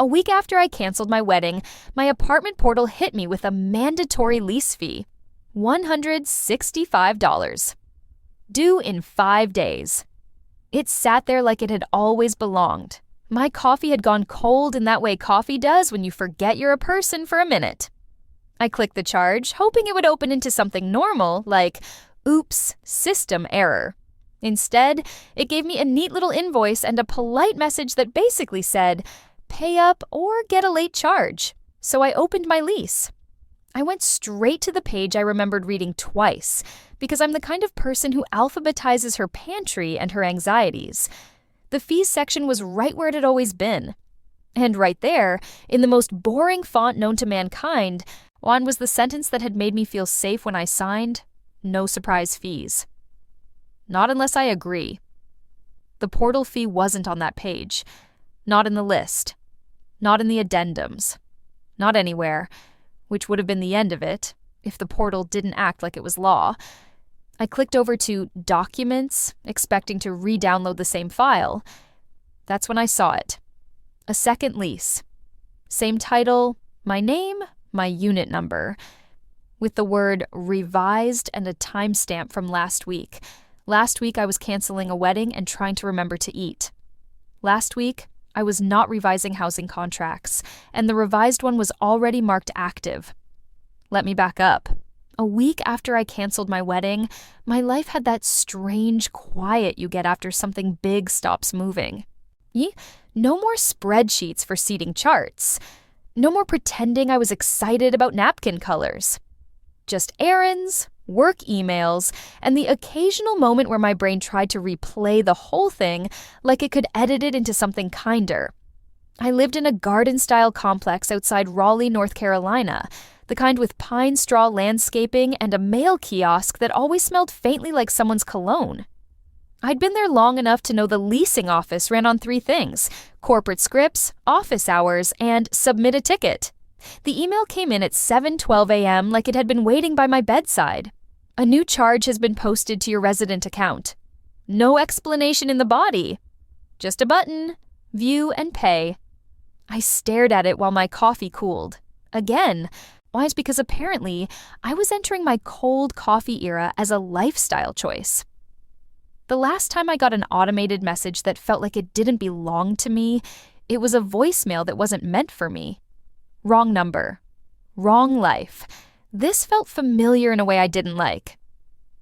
A week after I canceled my wedding, my apartment portal hit me with a mandatory lease fee, $165. Due in 5 days. It sat there like it had always belonged. My coffee had gone cold in that way coffee does when you forget you're a person for a minute. I clicked the charge, hoping it would open into something normal, like, oops, system error. Instead, it gave me a neat little invoice and a polite message that basically said, pay up or get a late charge. So I opened my lease. I went straight to the page I remembered reading twice, because I'm the kind of person who alphabetizes her pantry and her anxieties. The fees section was right where it had always been. And right there, in the most boring font known to mankind, was the sentence that had made me feel safe when I signed, no surprise fees. Not unless I agree. The portal fee wasn't on that page. Not in the list. Not in the addendums. Not anywhere. Which would have been the end of it, if the portal didn't act like it was law. I clicked over to Documents, expecting to re-download the same file. That's when I saw it. A second lease. Same title, my name, my unit number. With the word revised and a timestamp from last week. Last week I was canceling a wedding and trying to remember to eat. Last week, I was not revising housing contracts, and the revised one was already marked active. Let me back up. A week after I canceled my wedding, my life had that strange quiet you get after something big stops moving. No more spreadsheets for seating charts. No more pretending I was excited about napkin colors. Just errands, work emails, and the occasional moment where my brain tried to replay the whole thing like it could edit it into something kinder. I lived in a garden-style complex outside Raleigh, North Carolina, the kind with pine straw landscaping and a mail kiosk that always smelled faintly like someone's cologne. I'd been there long enough to know the leasing office ran on 3 things: corporate scripts, office hours, and submit a ticket. The email came in at 7:12 a.m. like it had been waiting by my bedside. A new charge has been posted to your resident account. No explanation in the body. Just a button, view and pay. I stared at it while my coffee cooled. Again. Why? It's because apparently I was entering my cold coffee era as a lifestyle choice. The last time I got an automated message that felt like it didn't belong to me, it was a voicemail that wasn't meant for me. Wrong number. Wrong life. This felt familiar in a way I didn't like.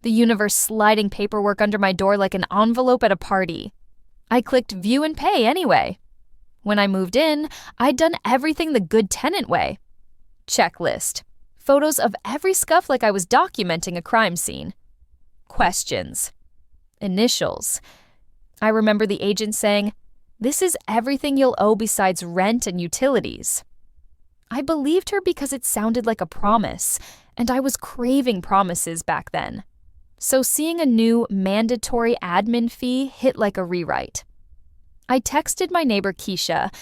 The universe sliding paperwork under my door like an envelope at a party. I clicked view and pay anyway. When I moved in, I'd done everything the good tenant way. Checklist. Photos of every scuff like I was documenting a crime scene. Questions. Initials. I remember the agent saying, "This is everything you'll owe besides rent and utilities." I believed her because it sounded like a promise, and I was craving promises back then. So seeing a new mandatory admin fee hit like a rewrite. I texted my neighbor Keisha,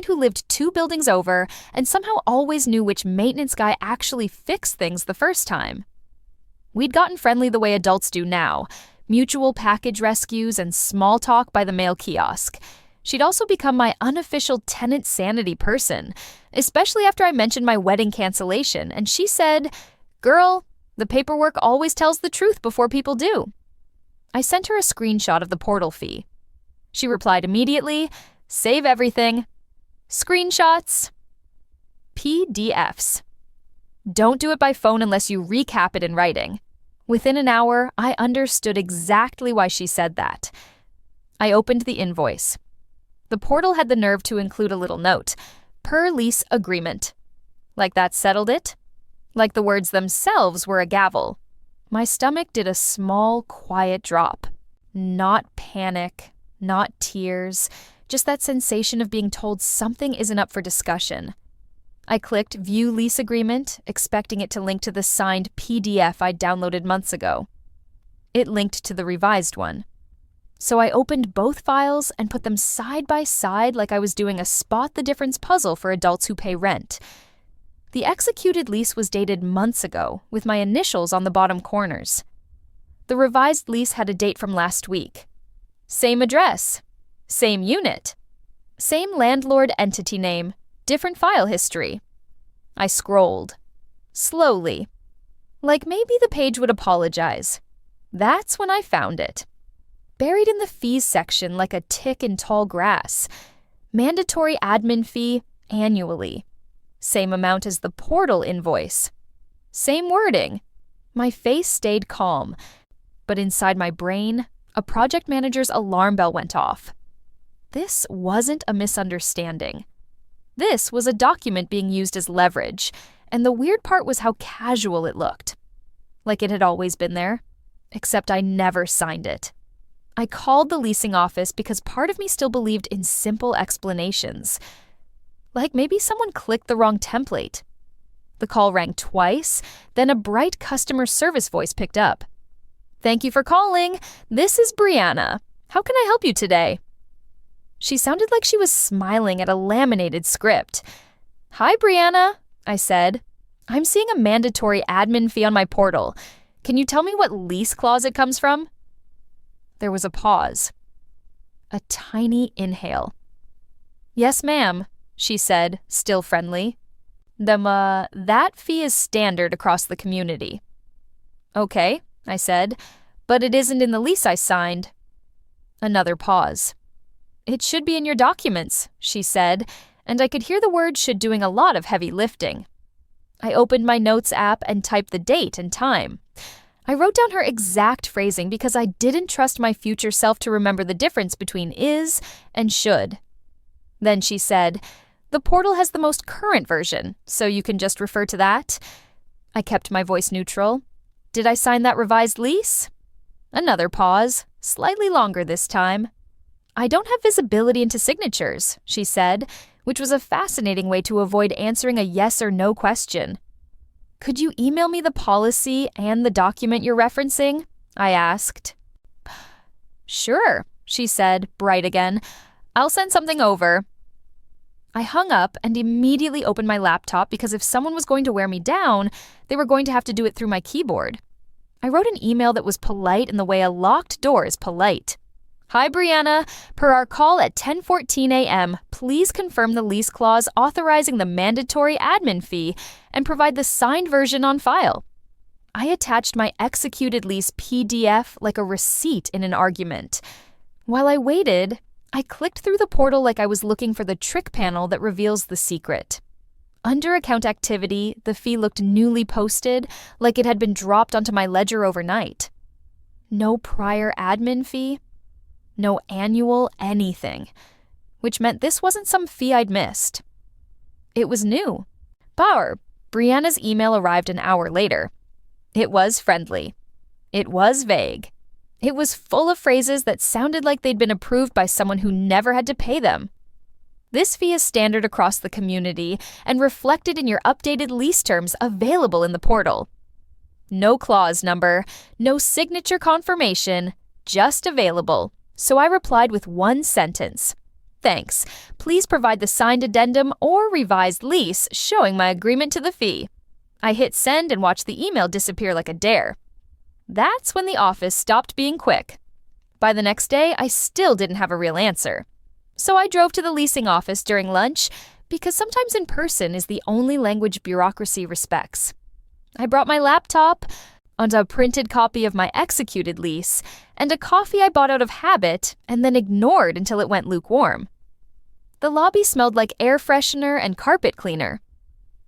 who lived 2 buildings over and somehow always knew which maintenance guy actually fixed things the first time. We'd gotten friendly the way adults do now, mutual package rescues and small talk by the mail kiosk. She'd also become my unofficial tenant sanity person, especially after I mentioned my wedding cancellation, and she said, "Girl, the paperwork always tells the truth before people do." I sent her a screenshot of the portal fee. She replied immediately, "Save everything. Screenshots. PDFs. Don't do it by phone unless you recap it in writing." Within an hour, I understood exactly why she said that. I opened the invoice. The portal had the nerve to include a little note, "Per lease agreement." Like that settled it? Like the words themselves were a gavel. My stomach did a small, quiet drop. Not panic, not tears, just that sensation of being told something isn't up for discussion. I clicked View Lease Agreement, expecting it to link to the signed PDF I'd downloaded months ago. It linked to the revised one. So I opened both files and put them side by side like I was doing a spot the difference puzzle for adults who pay rent. The executed lease was dated months ago, with my initials on the bottom corners. The revised lease had a date from last week. Same address. Same unit. Same landlord entity name, different file history. I scrolled. Slowly. Like maybe the page would apologize. That's when I found it. Buried in the fees section like a tick in tall grass. Mandatory admin fee annually. Same amount as the portal invoice. Same wording. My face stayed calm, but inside my brain, a project manager's alarm bell went off. This wasn't a misunderstanding. This was a document being used as leverage, and the weird part was how casual it looked. Like it had always been there, except I never signed it. I called the leasing office because part of me still believed in simple explanations. Like maybe someone clicked the wrong template. The call rang twice, then a bright customer service voice picked up. "Thank you for calling. This is Brianna. How can I help you today?" She sounded like she was smiling at a laminated script. "Hi, Brianna," I said. "I'm seeing a mandatory admin fee on my portal. Can you tell me what lease clause it comes from?" There was a pause. A tiny inhale. "Yes, ma'am," she said, still friendly. That fee is standard across the community." "Okay," I said, "but it isn't in the lease I signed." Another pause. "It should be in your documents," she said, and I could hear the word "should" doing a lot of heavy lifting. I opened my notes app and typed the date and time. I wrote down her exact phrasing because I didn't trust my future self to remember the difference between is and should. Then she said, "The portal has the most current version, so you can just refer to that." I kept my voice neutral. "Did I sign that revised lease?" Another pause, slightly longer this time. "I don't have visibility into signatures," she said, which was a fascinating way to avoid answering a yes or no question. "Could you email me the policy and the document you're referencing?" I asked. "Sure," she said, bright again. "I'll send something over." I hung up and immediately opened my laptop because if someone was going to wear me down, they were going to have to do it through my keyboard. I wrote an email that was polite in the way a locked door is polite. "Hi, Brianna. Per our call at 10:14 a.m., please confirm the lease clause authorizing the mandatory admin fee and provide the signed version on file." I attached my executed lease PDF like a receipt in an argument. While I waited, I clicked through the portal like I was looking for the trick panel that reveals the secret. Under account activity, the fee looked newly posted, like it had been dropped onto my ledger overnight. No prior admin fee. No annual anything, which meant this wasn't some fee I'd missed. It was new. Brianna's email arrived an hour later. It was friendly. It was vague. It was full of phrases that sounded like they'd been approved by someone who never had to pay them. "This fee is standard across the community and reflected in your updated lease terms available in the portal. No clause number, no signature confirmation, just available." So I replied with one sentence. "Thanks. Please provide the signed addendum or revised lease showing my agreement to the fee." I hit send and watched the email disappear like a dare. That's when the office stopped being quick. By the next day, I still didn't have a real answer. So I drove to the leasing office during lunch because sometimes in person is the only language bureaucracy respects. I brought my laptop, and a printed copy of my executed lease, and a coffee I bought out of habit and then ignored until it went lukewarm. The lobby smelled like air freshener and carpet cleaner.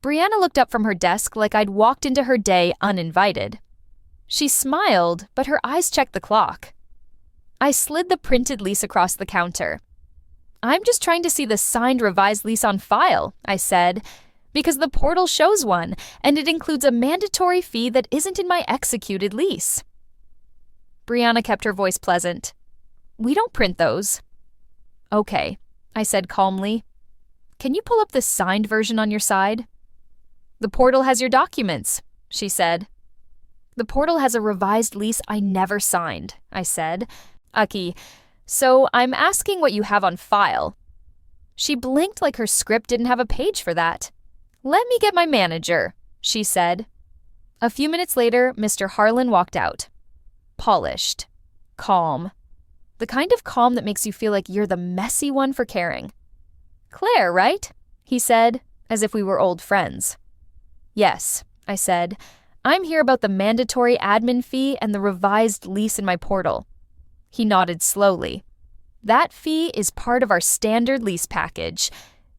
Brianna looked up from her desk like I'd walked into her day uninvited. She smiled, but her eyes checked the clock. I slid the printed lease across the counter. "I'm just trying to see the signed revised lease on file," I said, "because the portal shows one, and it includes a mandatory fee that isn't in my executed lease." Brianna kept her voice pleasant. "We don't print those." "Okay," I said calmly. "Can you pull up the signed version on your side?" "The portal has your documents," she said. "The portal has a revised lease I never signed," I said. "Aki, so I'm asking what you have on file." She blinked like her script didn't have a page for that. "Let me get my manager," she said. A few minutes later, Mr. Harlan walked out. Polished. Calm. The kind of calm that makes you feel like you're the messy one for caring. "Claire, right?" he said, as if we were old friends. "Yes," I said. "I'm here about the mandatory admin fee and the revised lease in my portal." He nodded slowly. "That fee is part of our standard lease package.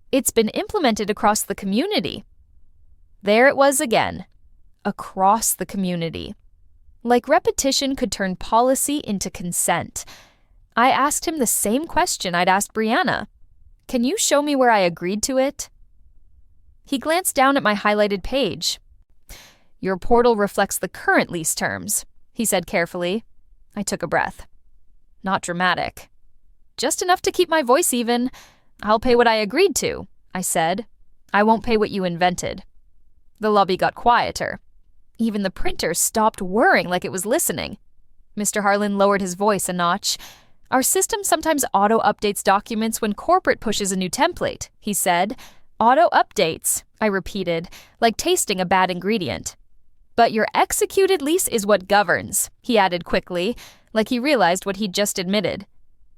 It's been implemented across the community." There it was again. Across the community. Like repetition could turn policy into consent. I asked him the same question I'd asked Brianna. "Can you show me where I agreed to it?" He glanced down at my highlighted page. "Your portal reflects the current lease terms," he said carefully. I took a breath. Not dramatic. "Just enough to keep my voice even. I'll pay what I agreed to," I said. "I won't pay what you invented." The lobby got quieter. Even the printer stopped whirring like it was listening. Mr. Harlan lowered his voice a notch. "Our system sometimes auto-updates documents when corporate pushes a new template," he said. "Auto-updates," I repeated, like tasting a bad ingredient. "But your executed lease is what governs," he added quickly, like he realized what he'd just admitted.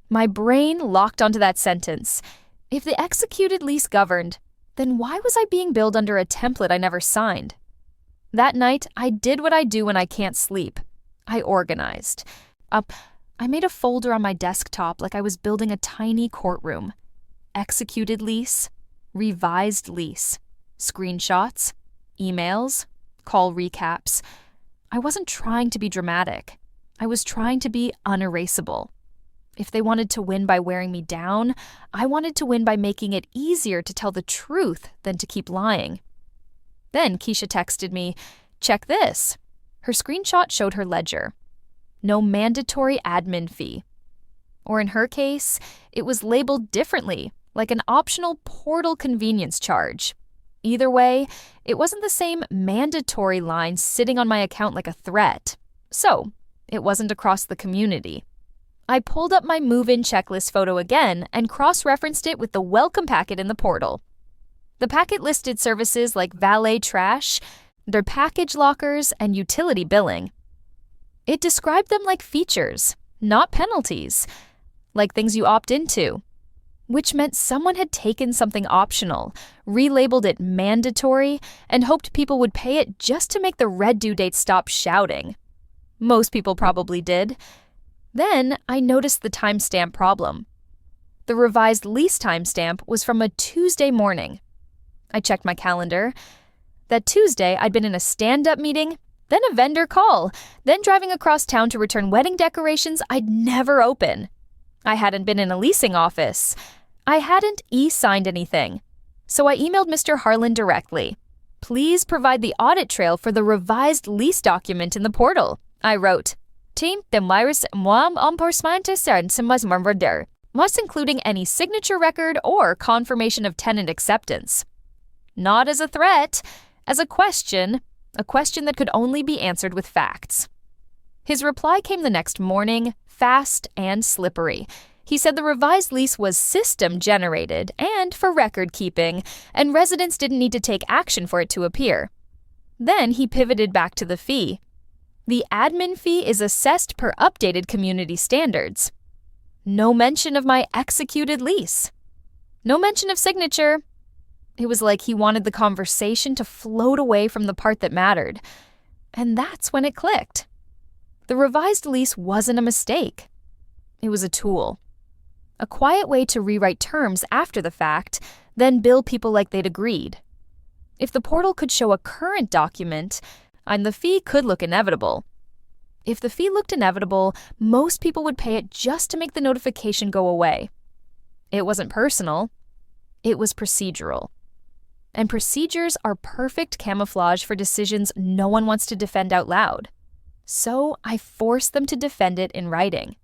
My brain locked onto that sentence. If the executed lease governed, then why was I being billed under a template I never signed? That night, I did what I do when I can't sleep. I organized. I made a folder on my desktop like I was building a tiny courtroom. Executed lease, revised lease, screenshots, emails, call recaps. I wasn't trying to be dramatic. I was trying to be unerasable. If they wanted to win by wearing me down, I wanted to win by making it easier to tell the truth than to keep lying. Then Keisha texted me, "Check this." Her screenshot showed her ledger. No mandatory admin fee. Or in her case, it was labeled differently, like an optional portal convenience charge. Either way, it wasn't the same mandatory line sitting on my account like a threat. So, it wasn't across the community. I pulled up my move-in checklist photo again and cross-referenced it with the welcome packet in the portal. The packet listed services like valet trash, their package lockers, and utility billing. It described them like features, not penalties, like things you opt into, which meant someone had taken something optional, relabeled it mandatory, and hoped people would pay it just to make the red due date stop shouting. Most people probably did. Then I noticed the timestamp problem. The revised lease timestamp was from a Tuesday morning. I checked my calendar. That Tuesday, I'd been in a stand-up meeting, then a vendor call, then driving across town to return wedding decorations I'd never open. I hadn't been in a leasing office. I hadn't e-signed anything. So I emailed Mr. Harlan directly. "Please provide the audit trail for the revised lease document in the portal," I wrote. "Team, the virus must including any signature record or confirmation of tenant acceptance." Not as a threat, as a question that could only be answered with facts. His reply came the next morning, fast and slippery. He said the revised lease was system-generated and for record-keeping, and residents didn't need to take action for it to appear. Then he pivoted back to the fee. The admin fee is assessed per updated community standards. No mention of my executed lease. No mention of signature. It was like he wanted the conversation to float away from the part that mattered. And that's when it clicked. The revised lease wasn't a mistake. It was a tool. A quiet way to rewrite terms after the fact, then bill people like they'd agreed. If the portal could show a current document, and the fee could look inevitable. If the fee looked inevitable, most people would pay it just to make the notification go away. It wasn't personal. It was procedural. And procedures are perfect camouflage for decisions no one wants to defend out loud. So I forced them to defend it in writing.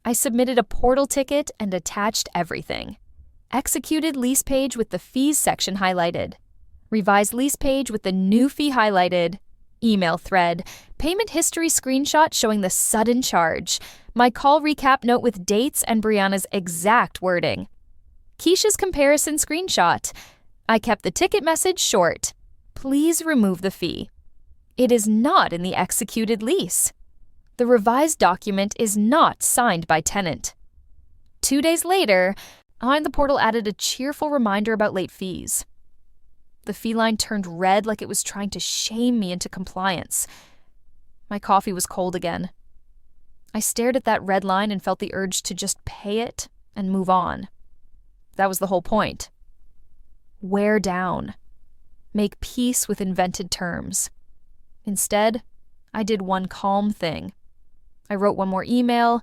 I submitted a portal ticket and attached everything. Executed lease page with the fees section highlighted. Revised lease page with the new fee highlighted. Email thread, payment history screenshot showing the sudden charge, my call recap note with dates and Brianna's exact wording. Keisha's comparison screenshot. I kept the ticket message short. Please remove the fee. It is not in the executed lease. The revised document is not signed by tenant. 2 days later, And the portal added a cheerful reminder about late fees. The fee line turned red like it was trying to shame me into compliance. My coffee was cold again. I stared at that red line and felt the urge to just pay it and move on. That was the whole point. Wear down. Make peace with invented terms. Instead, I did one calm thing. I wrote one more email,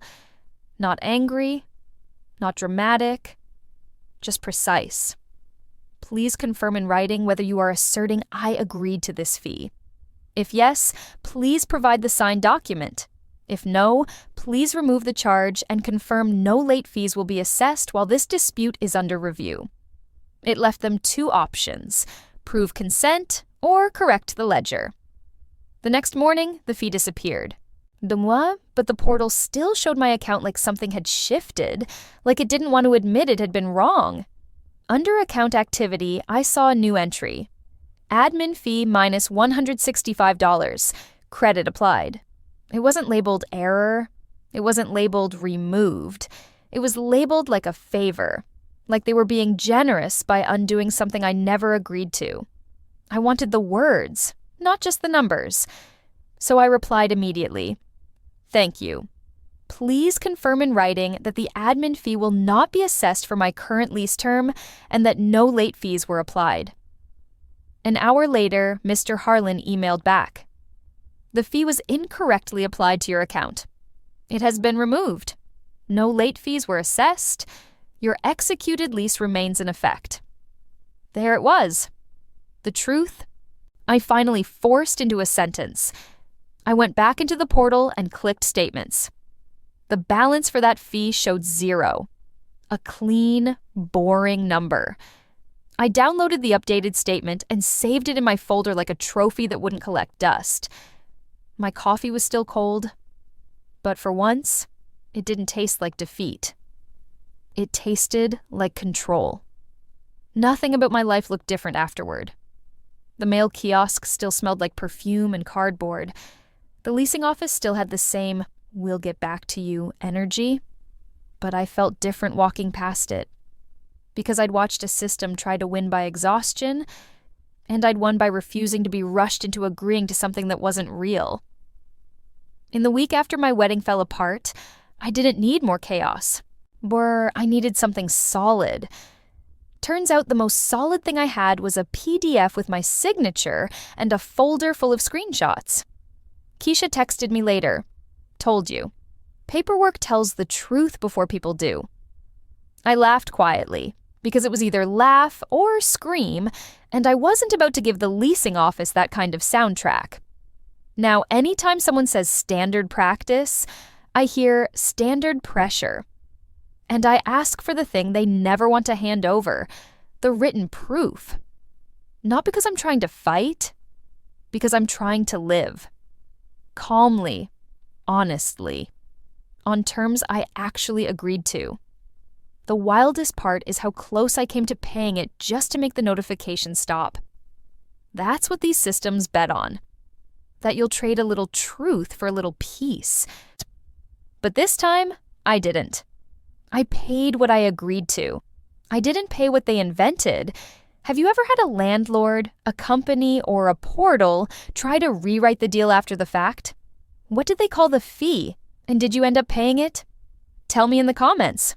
not angry, not dramatic, just precise. Please confirm in writing whether you are asserting I agreed to this fee. If yes, please provide the signed document. If no, please remove the charge and confirm no late fees will be assessed while this dispute is under review. It left them two options: prove consent or correct the ledger. The next morning, the fee disappeared. But the portal still showed my account like something had shifted, like it didn't want to admit it had been wrong. Under account activity, I saw a new entry. Admin fee minus $165. Credit applied. It wasn't labeled error. It wasn't labeled removed. It was labeled like a favor, like they were being generous by undoing something I never agreed to. I wanted the words, not just the numbers. So I replied immediately, "Thank you. Please confirm in writing that the admin fee will not be assessed for my current lease term and that no late fees were applied." An hour later, Mr. Harlan emailed back. "The fee was incorrectly applied to your account. It has been removed. No late fees were assessed. Your executed lease remains in effect." There it was. The truth, I finally forced into a sentence. I went back into the portal and clicked statements. The balance for that fee showed 0. A clean, boring number. I downloaded the updated statement and saved it in my folder like a trophy that wouldn't collect dust. My coffee was still cold, but for once, it didn't taste like defeat. It tasted like control. Nothing about my life looked different afterward. The mail kiosk still smelled like perfume and cardboard. The leasing office still had the same "we'll get back to you" energy, but I felt different walking past it. Because I'd watched a system try to win by exhaustion, and I'd won by refusing to be rushed into agreeing to something that wasn't real. In the week after my wedding fell apart, I didn't need more chaos. I needed something solid. Turns out the most solid thing I had was a PDF with my signature and a folder full of screenshots. Keisha texted me later. "Told you. Paperwork tells the truth before people do." I laughed quietly, because it was either laugh or scream, and I wasn't about to give the leasing office that kind of soundtrack. Now, anytime someone says standard practice, I hear standard pressure. And I ask for the thing they never want to hand over, the written proof. Not because I'm trying to fight, because I'm trying to live. Calmly, honestly, on terms I actually agreed to. The wildest part is how close I came to paying it just to make the notification stop. That's what these systems bet on. That you'll trade a little truth for a little peace. But this time, I didn't. I paid what I agreed to. I didn't pay what they invented. Have you ever had a landlord, a company, or a portal try to rewrite the deal after the fact? What did they call the fee? And did you end up paying it? Tell me in the comments.